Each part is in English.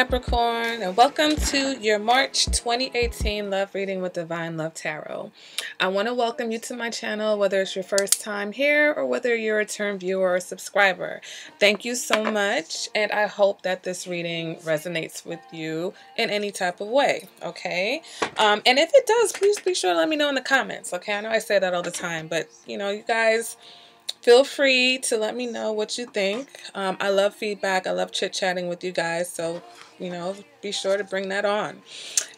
Capricorn, and welcome to your March 2018 Love Reading with Divine Love Tarot. I want to welcome you to my channel, whether it's your first time here or whether you're a return viewer or subscriber. Thank you so much, and I hope that this reading resonates with you in any type of way, okay? And if it does, please be sure to let me know in the comments, okay? I know I say that all the time, but, you know, you guys, feel free to let me know what you think. I love feedback. I love chit-chatting with you guys. So, you know, be sure to bring that on.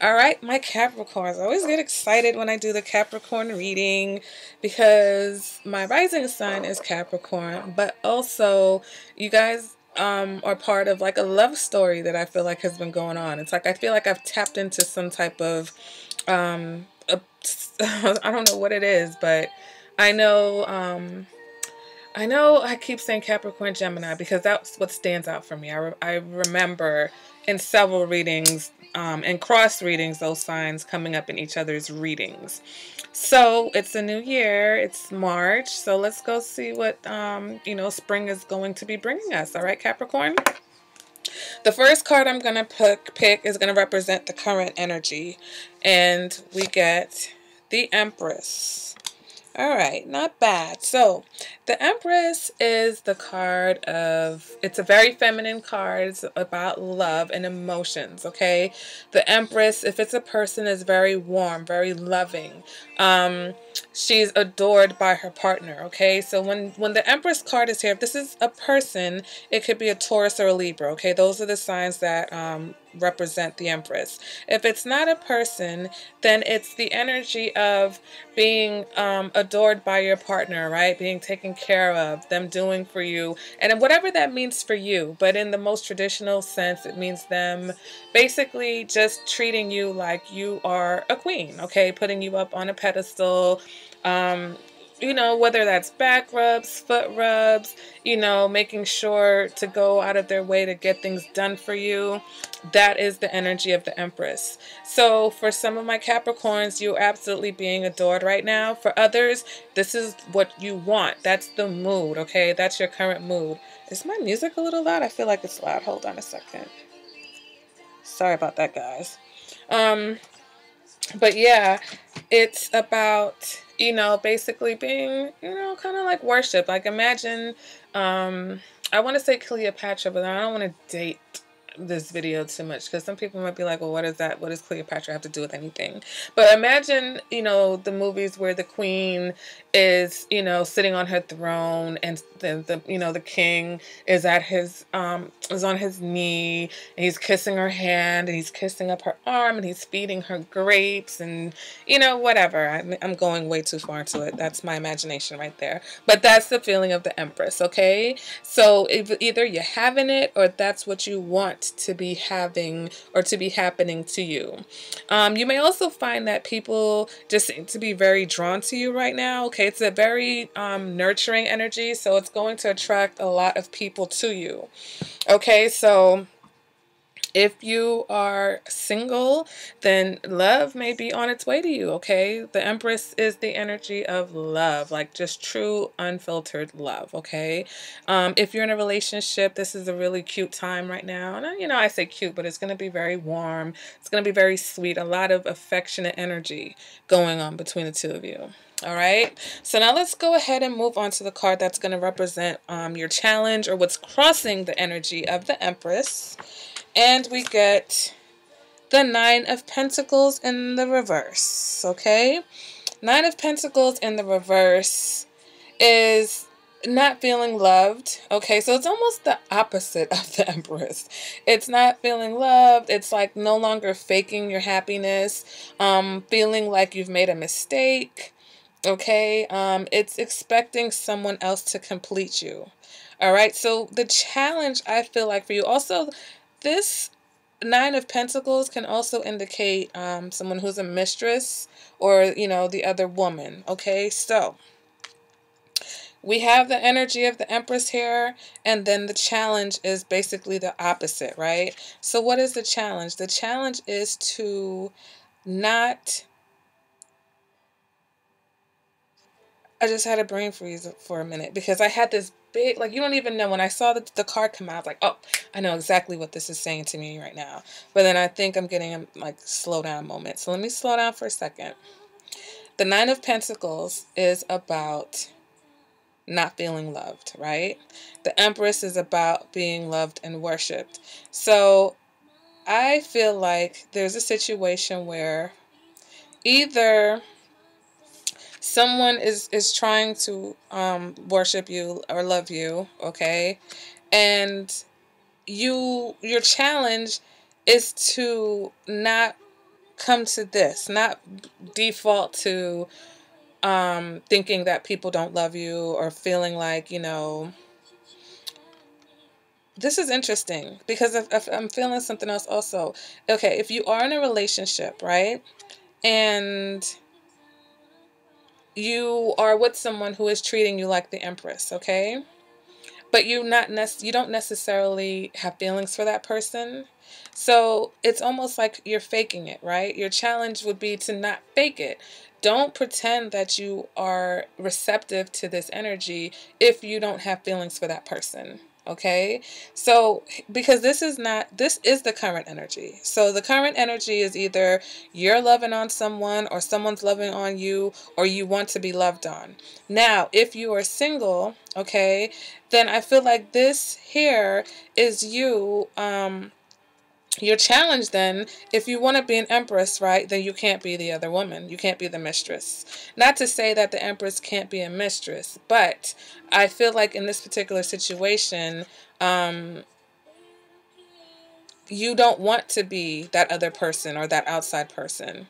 All right, my Capricorns. I always get excited when I do the Capricorn reading because my rising sign is Capricorn. But also, you guys are part of like a love story that I feel like has been going on. It's like I feel like I've tapped into some type of, I don't know what it is, but I know... I keep saying Capricorn Gemini because that's what stands out for me. I remember in several readings and cross readings, those signs coming up in each other's readings. So it's a new year. It's March. So let's go see what, you know, spring is going to be bringing us. All right, Capricorn? The first card I'm going to pick is going to represent the current energy. And we get the Empress. All right, not bad. So the Empress is the card of, it's a very feminine card. It's about love and emotions, okay? The Empress, if it's a person, is very warm, very loving. She's adored by her partner, okay? So when the Empress card is here, if this is a person, it could be a Taurus or a Libra, okay? Those are the signs that represent the Empress. If it's not a person, then it's the energy of being adored by your partner, right? Being taken care of, them doing for you, and whatever that means for you. But in the most traditional sense, it means them basically just treating you like you are a queen, okay? Putting you up on a pedestal, you know, whether that's back rubs, foot rubs, you know, making sure to go out of their way to get things done for you. That is the energy of the Empress. So for some of my Capricorns, you're absolutely being adored right now. For others, this is what you want. That's the mood, okay? That's your current mood. Is my music a little loud? I feel like it's loud. Hold on a second. Sorry about that, guys. But yeah, it's about, you know, basically being, you know, kind of like worship. Like imagine, I want to say Cleopatra, but I don't want to date this video too much because some people might be like, well, what is that? What does Cleopatra have to do with anything? But imagine, you know, the movies where the queen is, you know, sitting on her throne and the you know, the king is at his, is on his knee and he's kissing her hand and he's kissing up her arm and he's feeding her grapes and, you know, whatever. I'm going way too far into it. That's my imagination right there. But that's the feeling of the Empress, okay? So if either you're having it or that's what you want to be having or to be happening to you. You may also find that people just seem to be very drawn to you right now, okay? It's a very nurturing energy, so it's going to attract a lot of people to you, okay? So if you are single, then love may be on its way to you, okay? The Empress is the energy of love, like just true, unfiltered love, okay? If you're in a relationship, this is a really cute time right now. And, you know, I say cute, but it's going to be very warm. It's going to be very sweet. A lot of affectionate energy going on between the two of you. All right, so now let's go ahead and move on to the card that's going to represent your challenge or what's crossing the energy of the Empress. And we get the Nine of Pentacles in the reverse, okay? Nine of Pentacles in the reverse is not feeling loved, okay? So it's almost the opposite of the Empress. It's not feeling loved. It's like no longer faking your happiness, feeling like you've made a mistake, okay? It's expecting someone else to complete you, all right? So the challenge, I feel like for you, also, this Nine of Pentacles can also indicate someone who's a mistress or, you know, the other woman, okay? So we have the energy of the Empress here, and then the challenge is basically the opposite, right? So what is the challenge? The challenge is to not... I just had a brain freeze for a minute because I had this big, like, you don't even know. When I saw the card come out, I was like, oh, I know exactly what this is saying to me right now. But then I think I'm getting a, like, slow down moment. So let me slow down for a second. The Nine of Pentacles is about not feeling loved, right? The Empress is about being loved and worshipped. So I feel like there's a situation where either someone is trying to worship you or love you, okay? And your challenge is to not come to this, not default to thinking that people don't love you, or feeling like, you know, this is interesting because if I'm feeling something else also. Okay, if you are in a relationship, right, and you are with someone who is treating you like the Empress, okay, but you don't necessarily have feelings for that person. So it's almost like you're faking it, right? Your challenge would be to not fake it. Don't pretend that you are receptive to this energy if you don't have feelings for that person. Okay? So, because this is the current energy. So the current energy is either you're loving on someone, or someone's loving on you, or you want to be loved on. Now, if you are single, okay, then I feel like this here is you, your challenge then. If you want to be an Empress, right, then you can't be the other woman. You can't be the mistress. Not to say that the Empress can't be a mistress, but I feel like in this particular situation, you don't want to be that other person or that outside person.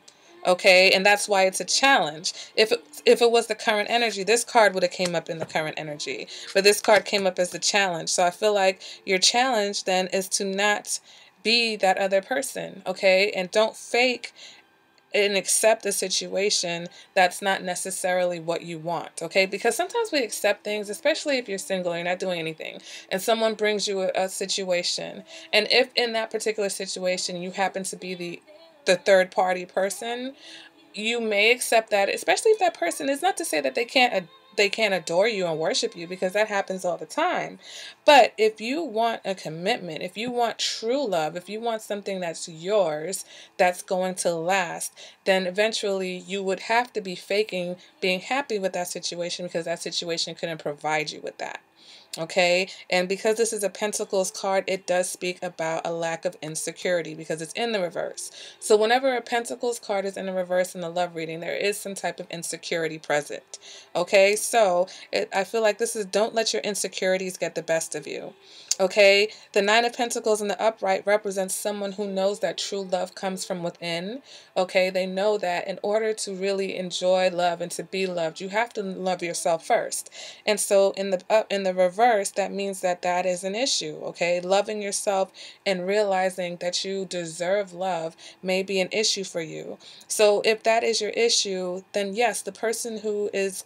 Okay, and that's why it's a challenge. If it was the current energy, this card would have came up in the current energy, but this card came up as the challenge. So I feel like your challenge then is to not be that other person, okay? And don't fake and accept a situation that's not necessarily what you want, okay? Because sometimes we accept things, especially if you're single, you're not doing anything, and someone brings you a situation, and if in that particular situation you happen to be the third party person, you may accept that, especially if that person is, not to say that they can't adore you and worship you, because that happens all the time. But if you want a commitment, if you want true love, if you want something that's yours, that's going to last, then eventually you would have to be faking being happy with that situation, because that situation couldn't provide you with that. Okay, and because this is a Pentacles card, it does speak about a lack of insecurity because it's in the reverse. So whenever a Pentacles card is in the reverse in the love reading, there is some type of insecurity present. Okay, so I feel like this is, don't let your insecurities get the best of you. Okay, the Nine of Pentacles in the upright represents someone who knows that true love comes from within. Okay, they know that in order to really enjoy love and to be loved, you have to love yourself first. And so in the reverse, that means that that is an issue. Okay, loving yourself and realizing that you deserve love may be an issue for you. So if that is your issue, then yes, the person who is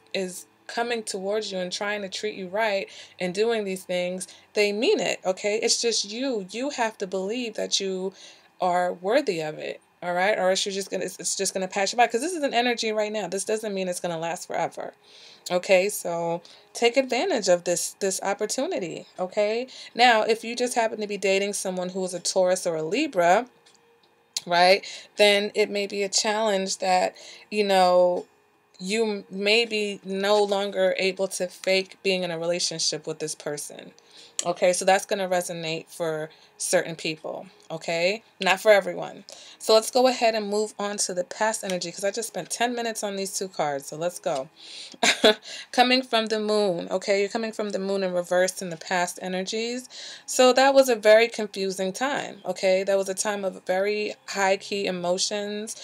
coming towards you and trying to treat you right and doing these things, they mean it, okay? It's just you have to believe that you are worthy of it, all right? Or else it's just gonna pass you by, because this is an energy right now. This doesn't mean it's gonna last forever. Okay, so take advantage of this opportunity, okay? Now, if you just happen to be dating someone who is a Taurus or a Libra, right, then it may be a challenge that, you know, you may be no longer able to fake being in a relationship with this person. Okay, so that's going to resonate for certain people, okay? Not for everyone. So let's go ahead and move on to the past energy, because I just spent 10 minutes on these two cards, so let's go. Coming from the moon, okay? You're coming from the moon in reverse in the past energies. So that was a very confusing time, okay? That was a time of very high-key emotions.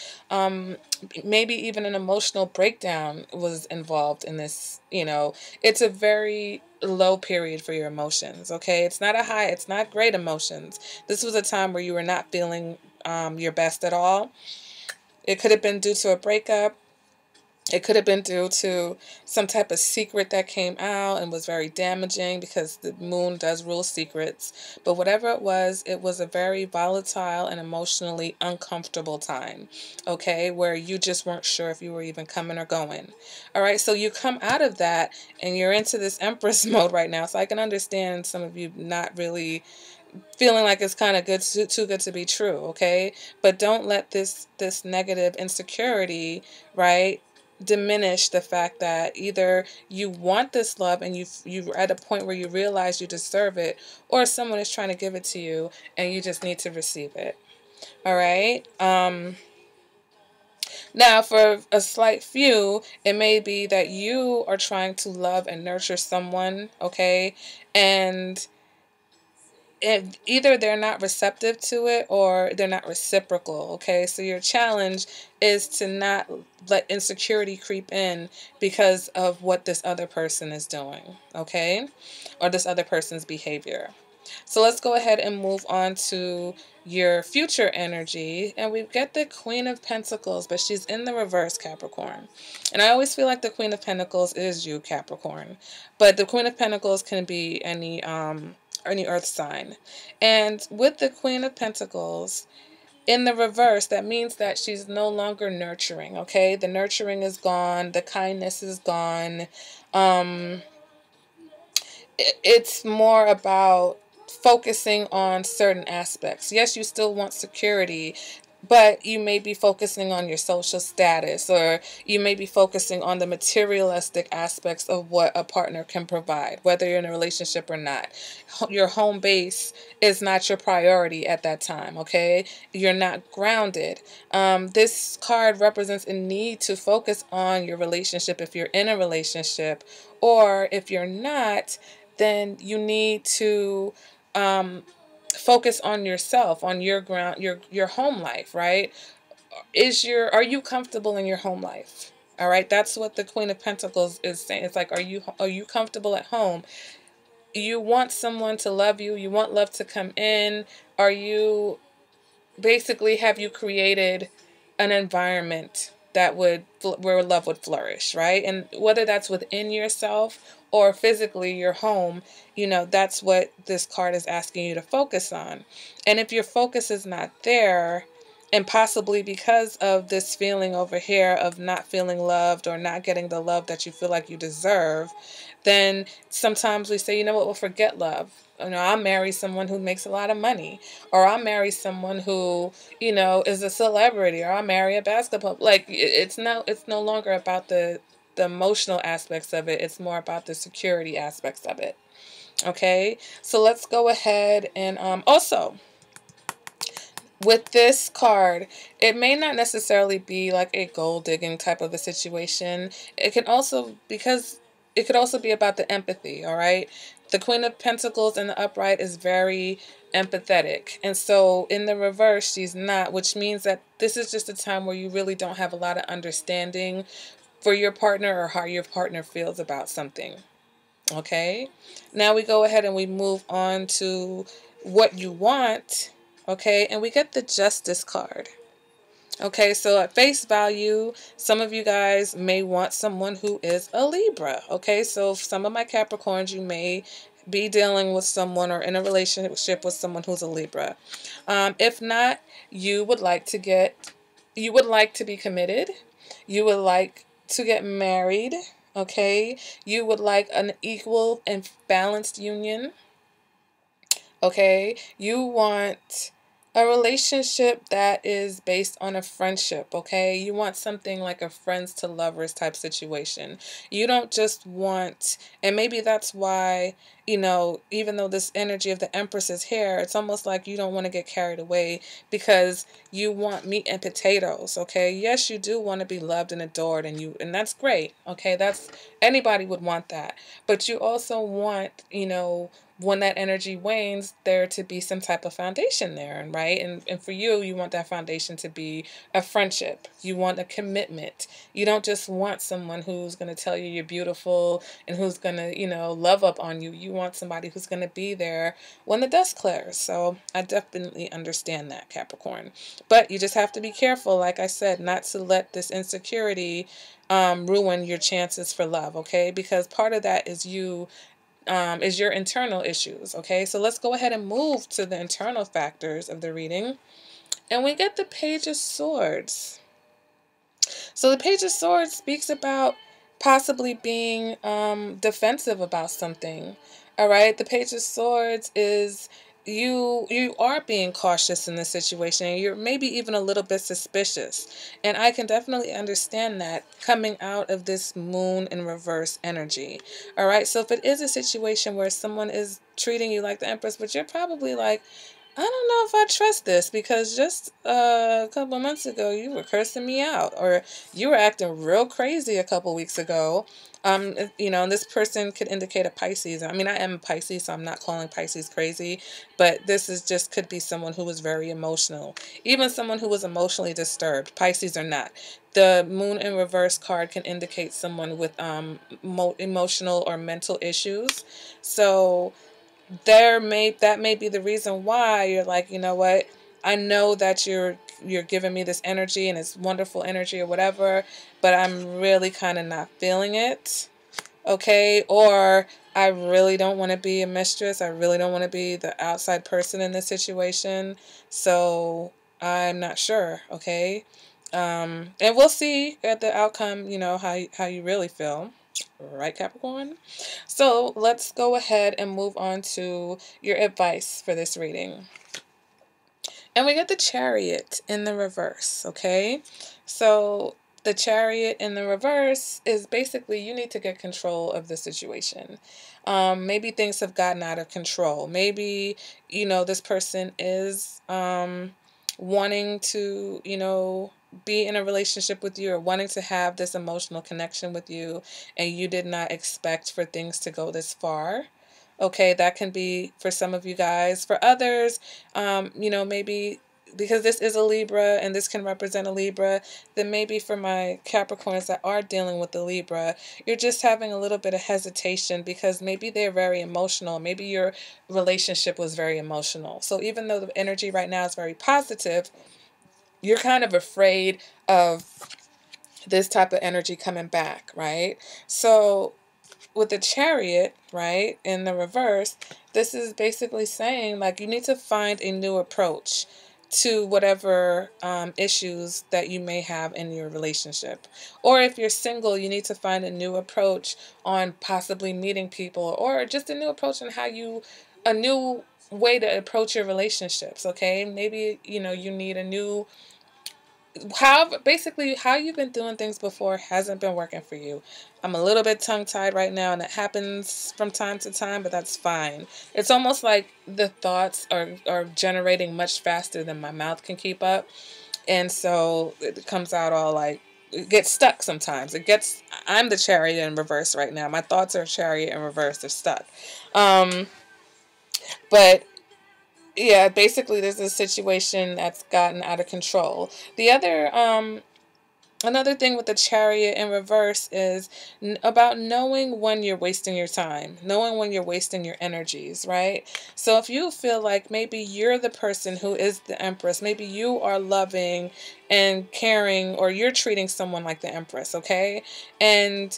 Maybe even an emotional breakdown was involved in this, you know. It's a very low period for your emotions, okay? It's not a high, it's not great emotions. This was a time where you were not feeling your best at all. It could have been due to a breakup. It could have been due to some type of secret that came out and was very damaging, because the moon does rule secrets. But whatever it was a very volatile and emotionally uncomfortable time, okay, where you just weren't sure if you were even coming or going. All right, so you come out of that and you're into this Empress mode right now. So I can understand some of you not really feeling like it's kind of good, too good to be true, okay? But don't let this negative insecurity, right, diminish the fact that either you want this love and you're at a point where you realize you deserve it, or someone is trying to give it to you and you just need to receive it. All right. Now, for a slight few, it may be that you are trying to love and nurture someone, okay, and either they're not receptive to it or they're not reciprocal, okay? So your challenge is to not let insecurity creep in because of what this other person is doing, okay? Or this other person's behavior. So let's go ahead and move on to your future energy. And we get the Queen of Pentacles, but she's in the reverse, Capricorn. And I always feel like the Queen of Pentacles is you, Capricorn. But the Queen of Pentacles can be any earth sign. And with the Queen of Pentacles in the reverse, that means that she's no longer nurturing, okay? The nurturing is gone. The kindness is gone. It's more about focusing on certain aspects. Yes, you still want security, but you may be focusing on your social status, or you may be focusing on the materialistic aspects of what a partner can provide, whether you're in a relationship or not. Your home base is not your priority at that time, okay? You're not grounded. This card represents a need to focus on your relationship if you're in a relationship, or if you're not, then you need to focus on yourself, on your ground, your home life, right? Are you comfortable in your home life? All right, that's what the Queen of Pentacles is saying. It's like, are you comfortable at home? You want someone to love you. You want love to come in. Are you basically, have you created an environment that would, where love would flourish, right? And whether that's within yourself or physically your home, that's what this card is asking you to focus on. And if your focus is not there, and possibly because of this feeling over here of not feeling loved or not getting the love that you feel like you deserve, then sometimes we say, you know what, we'll forget love. I'll marry someone who makes a lot of money, or I'll marry someone who, is a celebrity, or I'll marry a basketball. Like, it's no longer about the emotional aspects of it. It's more about the security aspects of it. Okay, so let's go ahead and also, with this card, it may not necessarily be like a gold digging type of a situation. It could also be about the empathy, all right? The Queen of Pentacles in the upright is very empathetic. And so in the reverse, she's not, which means that this is just a time where you really don't have a lot of understanding for your partner or how your partner feels about something. Okay? Now we go ahead and we move on to what you want. Okay? And we get the Justice card. Okay, so at face value, some of you guys may want someone who is a Libra. Okay, so some of my Capricorns, you may be dealing with someone or in a relationship with someone who's a Libra. If not, you would like to be committed. You would like to get married. Okay, you would like an equal and balanced union. Okay, you want a relationship that is based on a friendship, okay? You want something like a friends to lovers type situation. You don't just want, and maybe that's why, even though this energy of the Empress is here, it's almost like you don't want to get carried away because you want meat and potatoes, okay? Yes, you do want to be loved and adored, and that's great, okay? Anybody would want that. But you also want, when that energy wanes, there to be some type of foundation there, right? And for you, you want that foundation to be a friendship. You want a commitment. You don't just want someone who's going to tell you you're beautiful and who's going to, love up on you. You you want somebody who's going to be there when the dust clears. So I definitely understand that, Capricorn. But you just have to be careful, like I said, not to let this insecurity ruin your chances for love, okay? Because part of that is is your internal issues, okay? So let's go ahead and move to the internal factors of the reading. And we get the Page of Swords. So the Page of Swords speaks about possibly being defensive about something. All right. The Page of Swords is you are being cautious in this situation. You're maybe even a little bit suspicious. And I can definitely understand that coming out of this moon in reverse energy. All right. So if it is a situation where someone is treating you like the Empress, but you're probably like, I don't know if I trust this, because just a couple months ago you were cursing me out, or you were acting real crazy a couple weeks ago. And this person could indicate a Pisces. I mean, I am a Pisces, so I'm not calling Pisces crazy, but this is just could be someone who was very emotional, even someone who was emotionally disturbed. Pisces or not. The moon in reverse card can indicate someone with emotional or mental issues. So that may be the reason why you're like, you know what, I know that you're giving me this energy and it's wonderful energy or whatever, but I'm really kind of not feeling it, okay? Or I really don't want to be a mistress. I really don't want to be the outside person in this situation, so I'm not sure, okay? And we'll see at the outcome, how you really feel. Right, Capricorn? So let's go ahead and move on to your advice for this reading. And we get the Chariot in the reverse, okay? So the Chariot in the reverse is basically you need to get control of the situation. Maybe things have gotten out of control. Maybe, this person is wanting to, be in a relationship with you, or wanting to have this emotional connection with you, and you did not expect for things to go this far. Okay, that can be for some of you guys. For others, maybe because this is a Libra and this can represent a Libra, then maybe for my Capricorns that are dealing with the Libra, you're just having a little bit of hesitation because maybe they're very emotional. Maybe your relationship was very emotional. So even though the energy right now is very positive, you're kind of afraid of this type of energy coming back, right? So with the Chariot, right, in the reverse, this is basically saying, like, you need to find a new approach to whatever issues that you may have in your relationship. Or if you're single, you need to find a new approach on possibly meeting people, or just a new approach on a new way to approach your relationships, okay? Maybe, you need a new how you've been doing things before hasn't been working for you. I'm a little bit tongue-tied right now, and it happens from time to time, but that's fine. It's almost like the thoughts are generating much faster than my mouth can keep up, and so it comes out all like, it gets stuck sometimes. I'm the Chariot in reverse right now. My thoughts are Chariot in reverse. They're stuck. But yeah, basically there's a situation that's gotten out of control. The another thing with the Chariot in reverse is about knowing when you're wasting your time, knowing when you're wasting your energies, right? So if you feel like maybe you're the person who is the Empress, maybe you are loving and caring, or you're treating someone like the Empress, okay? And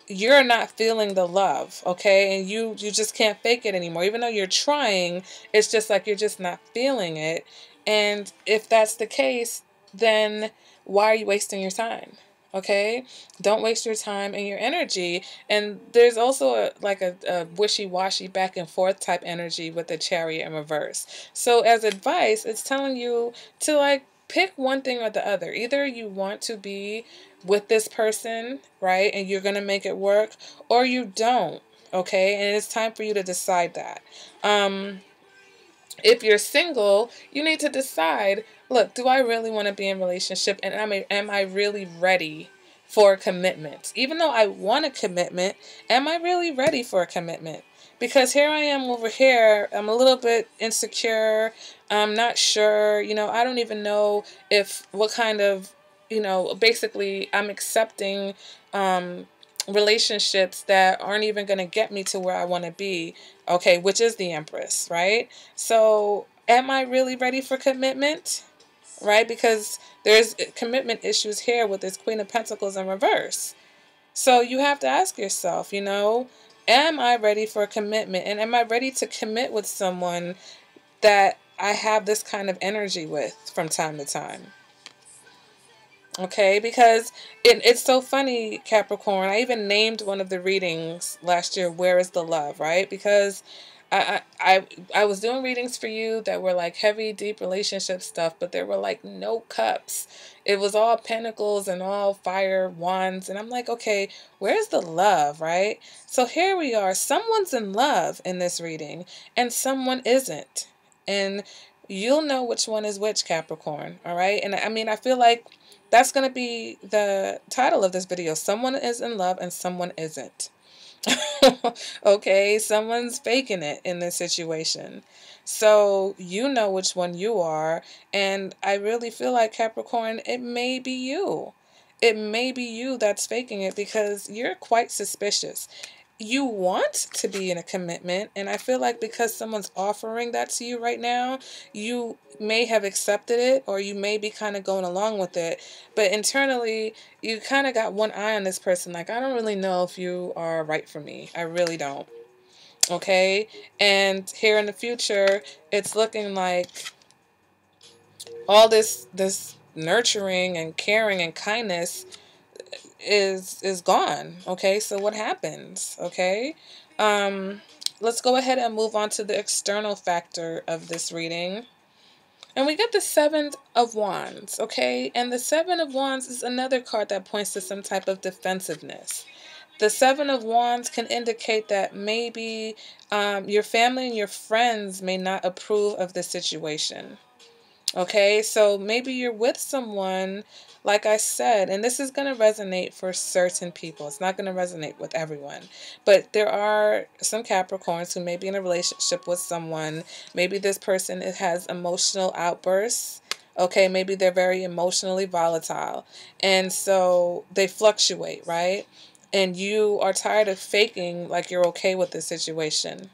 you're not feeling the love, okay? And you just can't fake it anymore. Even though you're trying, it's just like you're just not feeling it. And if that's the case, then why are you wasting your time? Okay? Don't waste your time and your energy. And there's also a wishy-washy back and forth type energy with the Chariot in reverse. So as advice, it's telling you to pick one thing or the other. Either you want to be with this person, right, and you're going to make it work, or you don't, okay? And it's time for you to decide that. If you're single, you need to decide, look, do I really want to be in a relationship, and am I really ready for a commitment? Even though I want a commitment, am I really ready for a commitment? Because here I am over here, I'm a little bit insecure, I'm not sure, I don't even know what kind of, basically I'm accepting relationships that aren't even going to get me to where I want to be, okay, which is the Empress, right? So am I really ready for commitment, right? Because there's commitment issues here with this Queen of Pentacles in reverse. So you have to ask yourself, am I ready for commitment? And am I ready to commit with someone that I have this kind of energy with from time to time? Okay, because it's so funny, Capricorn. I even named one of the readings last year, Where is the Love, right? Because I was doing readings for you that were like heavy, deep relationship stuff, but there were like no cups. It was all pentacles and all fire wands. And I'm like, okay, where's the love, right? So here we are. Someone's in love in this reading and someone isn't. And you'll know which one is which, Capricorn, all right? And I mean, I feel like that's going to be the title of this video. Someone is in love and someone isn't. Okay, someone's faking it in this situation. So you know which one you are. And I really feel like, Capricorn, it may be you. It may be you that's faking it because you're quite suspicious. You want to be in a commitment, and I feel like because someone's offering that to you right now, you may have accepted it or you may be kind of going along with it, but internally you kind of got one eye on this person, like, I don't really know if you are right for me. I really don't. Okay, and here in the future it's looking like all this nurturing and caring and kindness is gone. Okay, so what happens? Okay, let's go ahead and move on to the external factor of this reading, and we get the Seven of Wands. Okay, and the Seven of Wands is another card that points to some type of defensiveness. The Seven of Wands can indicate that maybe your family and your friends may not approve of the situation. Okay, so maybe you're with someone, like I said, and this is going to resonate for certain people. It's not going to resonate with everyone. But there are some Capricorns who may be in a relationship with someone. Maybe this person has emotional outbursts. Okay, maybe they're very emotionally volatile. And so they fluctuate, right? And you are tired of faking like you're okay with the situation.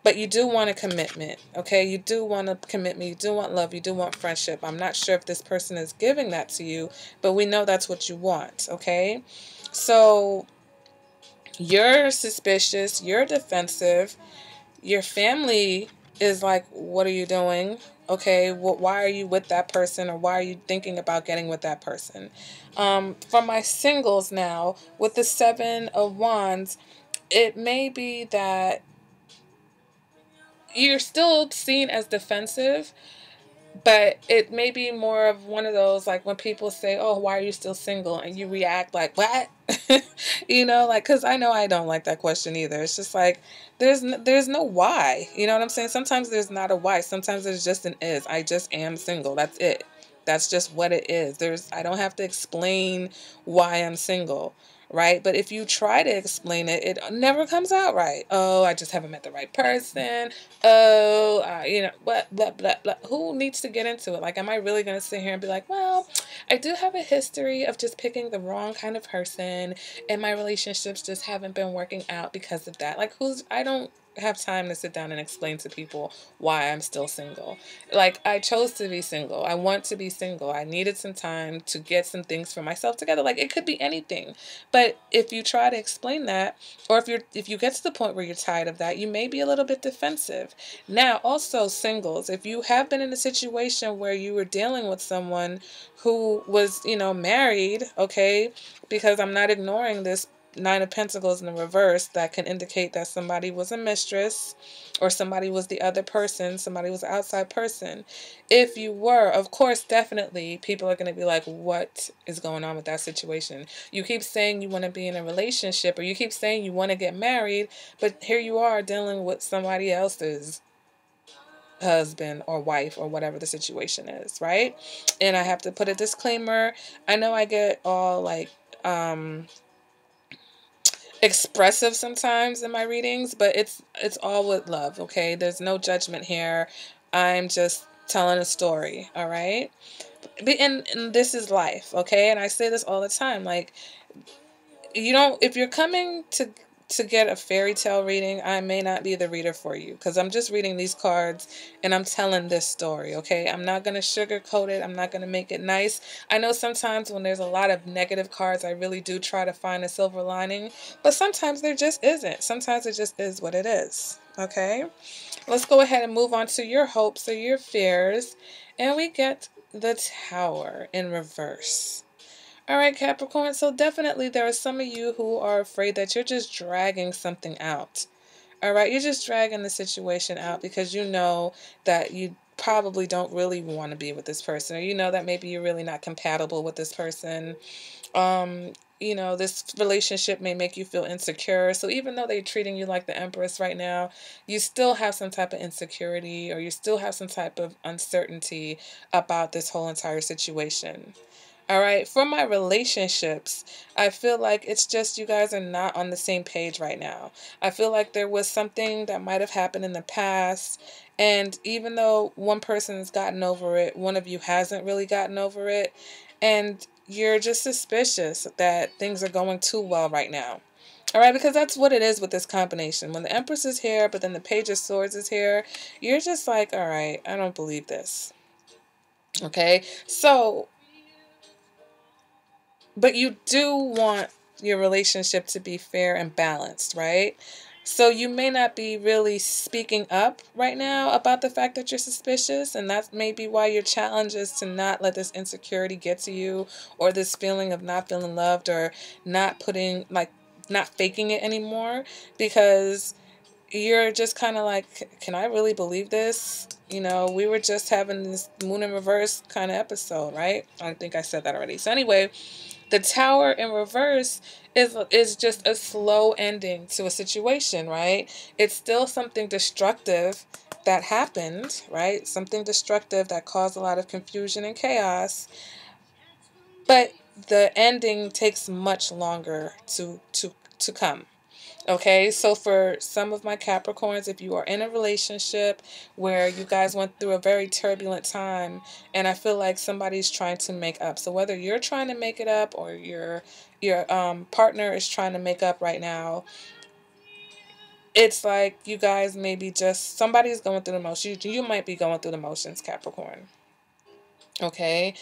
But you do want a commitment, okay? You do want a commitment. You do want love. You do want friendship. I'm not sure if this person is giving that to you, but we know that's what you want, okay? So you're suspicious. You're defensive. Your family is like, what are you doing? Okay, why are you with that person, or why are you thinking about getting with that person? For my singles now, with the Seven of Wands, it may be that you're still seen as defensive, but it may be more of one of those, like when people say, oh, why are you still single? And you react like, what? Like, because I know I don't like that question either. It's just like, there's no why. You know what I'm saying? Sometimes there's not a why. Sometimes there's just an is. I just am single. That's it. That's just what it is. I don't have to explain why I'm single. Right? But if you try to explain it, it never comes out right. Oh, I just haven't met the right person. Oh, what, blah, blah, blah. Who needs to get into it? Like, am I really going to sit here and be like, well, I do have a history of just picking the wrong kind of person, and my relationships just haven't been working out because of that. Like, I don't have time to sit down and explain to people why I'm still single. Like, I chose to be single. I want to be single. I needed some time to get some things for myself together. Like, it could be anything. But if you try to explain that, or if you get to the point where you're tired of that, you may be a little bit defensive. Now, also singles, if you have been in a situation where you were dealing with someone who was, married, okay, because I'm not ignoring this Nine of Pentacles in the reverse, that can indicate that somebody was a mistress, or somebody was the other person, somebody was an outside person. If you were, of course, definitely, people are going to be like, what is going on with that situation? You keep saying you want to be in a relationship, or you keep saying you want to get married, but here you are dealing with somebody else's husband or wife, or whatever the situation is, right? And I have to put a disclaimer. I know I get all like, expressive sometimes in my readings, but it's all with love, okay? There's no judgment here. I'm just telling a story, all right? And this is life, okay? And I say this all the time, like, you don't, if you're coming to get a fairy tale reading, I may not be the reader for you, because I'm just reading these cards and I'm telling this story, okay? I'm not going to sugarcoat it. I'm not going to make it nice. I know sometimes when there's a lot of negative cards, I really do try to find a silver lining, but sometimes there just isn't. Sometimes it just is what it is, okay? Let's go ahead and move on to your hopes or your fears, and we get the Tower in reverse. All right, Capricorn, so definitely there are some of you who are afraid that you're just dragging something out. All right, you're just dragging the situation out because you know that you probably don't really want to be with this person, or you know that maybe you're really not compatible with this person. Um, this relationship may make you feel insecure. So even though they're treating you like the Empress right now, you still have some type of insecurity, or you still have some type of uncertainty about this whole entire situation. All right, for my relationships, I feel like it's just you guys are not on the same page right now. I feel like there was something that might have happened in the past, and even though one person has gotten over it, one of you hasn't really gotten over it, and you're just suspicious that things are going too well right now. All right, because that's what it is with this combination. When the Empress is here, but then the Page of Swords is here, you're just like, all right, I don't believe this. Okay, so but you do want your relationship to be fair and balanced, right? So you may not be really speaking up right now about the fact that you're suspicious, and that may be why your challenge is to not let this insecurity get to you, or this feeling of not feeling loved, or not not faking it anymore, because you're just kind of like, can I really believe this? We were just having this moon in reverse kind of episode, right? I think I said that already. So anyway, the Tower in reverse is just a slow ending to a situation, right? It's still something destructive that happened, right? Something destructive that caused a lot of confusion and chaos. But the ending takes much longer to come. Okay, so for some of my Capricorns, if you are in a relationship where you guys went through a very turbulent time, and I feel like somebody's trying to make up. So whether you're trying to make it up, or your partner is trying to make up right now, it's like you guys maybe just, somebody's going through the motions. You might be going through the motions, Capricorn. Okay,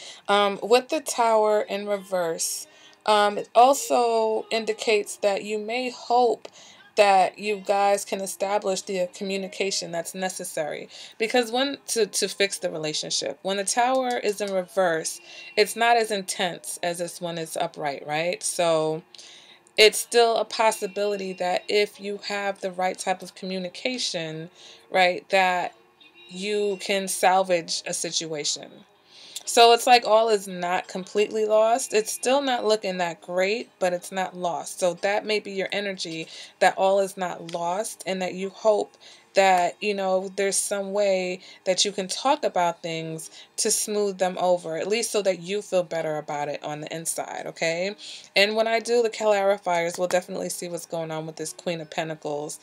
with the Tower in reverse, it also indicates that you may hope that you guys can establish the communication that's necessary. Because to fix the relationship, when the Tower is in reverse, it's not as intense as this one is upright, right? So it's still a possibility that if you have the right type of communication, right, that you can salvage a situation. So it's like all is not completely lost. It's still not looking that great, but it's not lost. So that may be your energy, that all is not lost, and that you hope that, there's some way that you can talk about things to smooth them over, at least so that you feel better about it on the inside, okay? And when I do the clarifiers, we'll definitely see what's going on with this Queen of Pentacles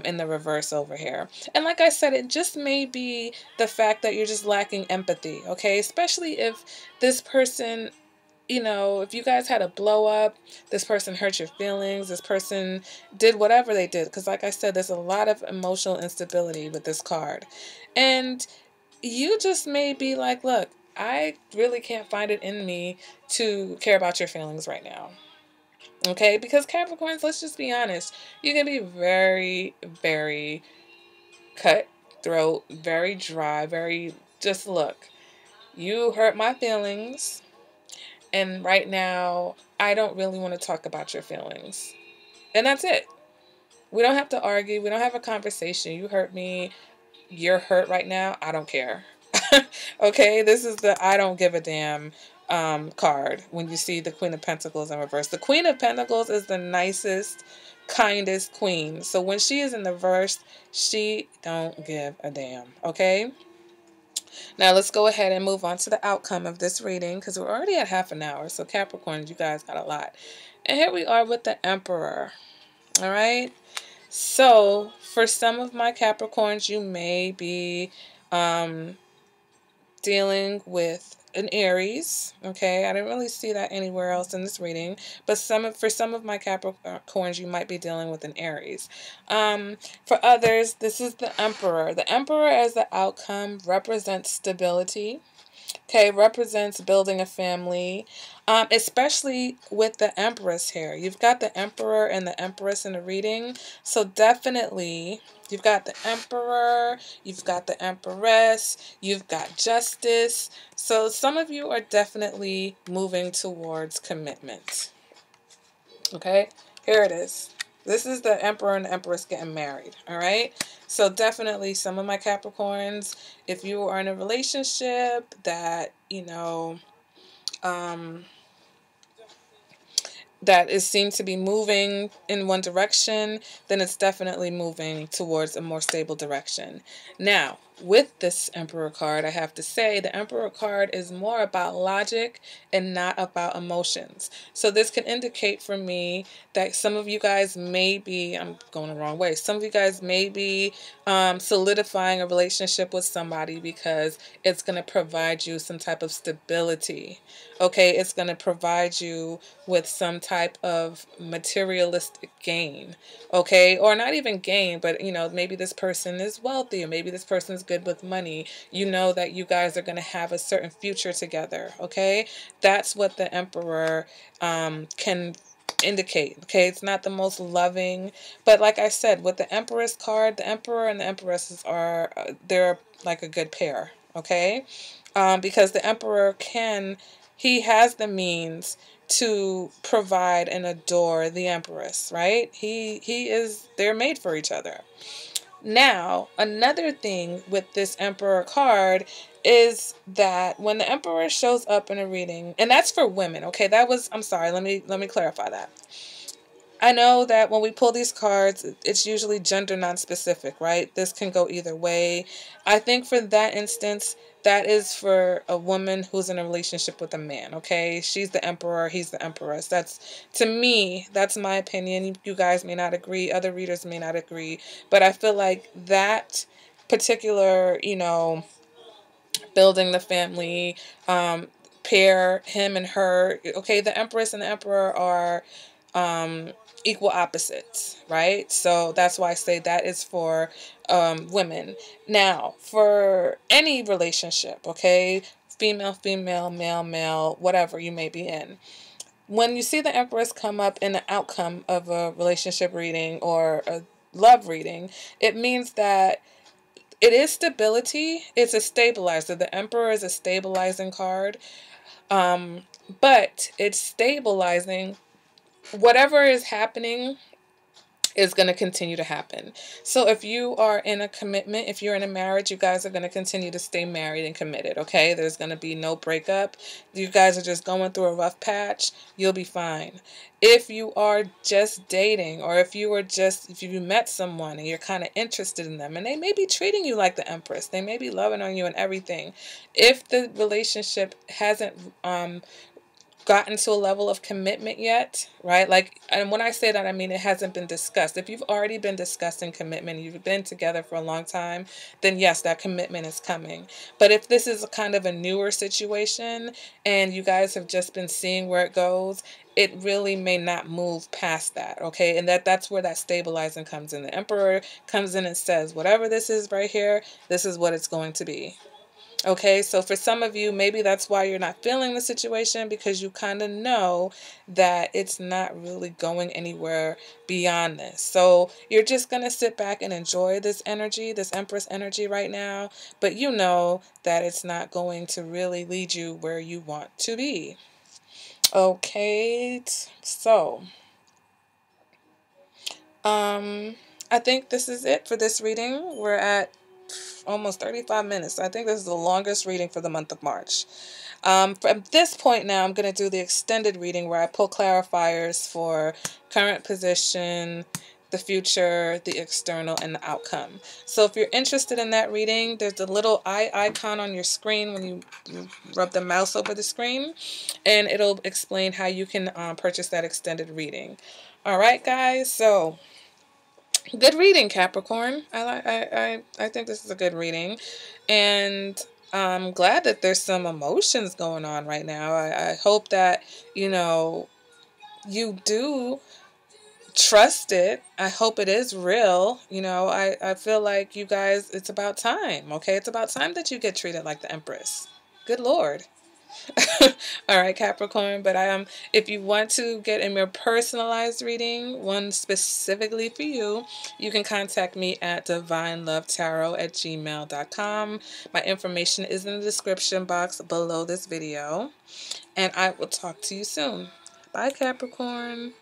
in the reverse over here. And like I said, it just may be the fact that you're just lacking empathy, okay? Especially if this person, if you guys had a blow up, this person hurt your feelings, this person did whatever they did. Because like I said, there's a lot of emotional instability with this card. And you just may be like, look, I really can't find it in me to care about your feelings right now. Okay, because Capricorns, let's just be honest, you can be very, very cutthroat, very dry, very, just look, you hurt my feelings, and right now, I don't really want to talk about your feelings. And that's it. We don't have to argue. We don't have a conversation. You hurt me. You're hurt right now. I don't care. Okay, this is the I don't give a damn card when you see the Queen of Pentacles in reverse. The Queen of Pentacles is the nicest, kindest queen. So when she is in the reverse, she don't give a damn. Okay? Now let's go ahead and move on to the outcome of this reading, because we're already at half an hour. So Capricorn, you guys got a lot. And here we are with the Emperor. All right? So for some of my Capricorns, you may be dealing with an Aries. Okay, I didn't really see that anywhere else in this reading, but for some of my Capricorns, you might be dealing with an Aries. For others, this is the Emperor. The Emperor as the outcome represents stability. Okay, represents building a family, especially with the Empress here. You've got the Emperor and the Empress in the reading, so definitely you've got the Emperor, you've got the Empress, you've got Justice. So some of you are definitely moving towards commitment. Okay, here it is. This is the Emperor and the Empress getting married, all right? So definitely some of my Capricorns, if you are in a relationship that, that is seems to be moving in one direction, then it's definitely moving towards a more stable direction. Now, with this Emperor card, I have to say the Emperor card is more about logic and not about emotions. So this can indicate for me that some of you guys may be, I'm going the wrong way, some of you guys may be solidifying a relationship with somebody because it's going to provide you some type of stability. Okay, it's going to provide you with some type of materialistic gain. Okay, or not even gain, but maybe this person is wealthy, or maybe this person is good with money. You know that you guys are going to have a certain future together. Okay, that's what the Emperor can indicate. Okay, it's not the most loving, but like I said, with the Empress card, the Emperor and the Empresses are they're like a good pair. Okay, because the Emperor he has the means to provide and adore the Empress, right? They're made for each other. Now, another thing with this Emperor card is that when the Emperor shows up in a reading, and that's for women, okay? I'm sorry, let me clarify that. I know that when we pull these cards, it's usually gender non-specific, right? This can go either way. I think for that instance, that is for a woman who's in a relationship with a man, okay? She's the Emperor, he's the Empress. To me, that's my opinion. You guys may not agree, other readers may not agree, but I feel like that particular, building the family, pair, him and her, okay, the Empress and the Emperor are equal opposites, right? So that's why I say that is for women. Now, for any relationship, okay, female, female, male, male, whatever you may be in, when you see the Empress come up in the outcome of a relationship reading or a love reading, it means that it is stability. It's a stabilizer. The Emperor is a stabilizing card, but it's stabilizing. Whatever is happening is going to continue to happen. So if you are in a commitment, if you're in a marriage, you guys are going to continue to stay married and committed, okay? There's going to be no breakup. You guys are just going through a rough patch. You'll be fine. If you are just dating, or if you met someone and you're kind of interested in them and they may be treating you like the Empress, they may be loving on you and everything. If the relationship hasn't gotten to a level of commitment yet, right? Like, and when I say that, I mean it hasn't been discussed. If you've already been discussing commitment, you've been together for a long time, then yes, that commitment is coming. But if this is a kind of a newer situation and you guys have just been seeing where it goes, it really may not move past that, okay? And that's where that stabilizing comes in. The Emperor comes in and says, whatever this is right here, this is what it's going to be. Okay, so for some of you, maybe that's why you're not feeling the situation, because you kind of know that it's not really going anywhere beyond this. So you're just going to sit back and enjoy this energy, this Empress energy right now, but you know that it's not going to really lead you where you want to be. Okay, so I think this is it for this reading. We're at almost 35 minutes. I think this is the longest reading for the month of March. From this point now, I'm going to do the extended reading where I pull clarifiers for current position, the future, the external, and the outcome. So if you're interested in that reading, there's a little eye icon on your screen when you rub the mouse over the screen, and it'll explain how you can purchase that extended reading. All right, guys, so good reading, Capricorn. I think this is a good reading. And I'm glad that there's some emotions going on right now. I hope that, you know, you do trust it. I hope it is real. You know, I feel like you guys, it's about time, okay? It's about time that you get treated like the Empress. Good Lord. All right, Capricorn. But if you want to get a more personalized reading, one specifically for you, you can contact me at divinelovetarot@gmail.com. My information is in the description box below this video. And I will talk to you soon. Bye, Capricorn.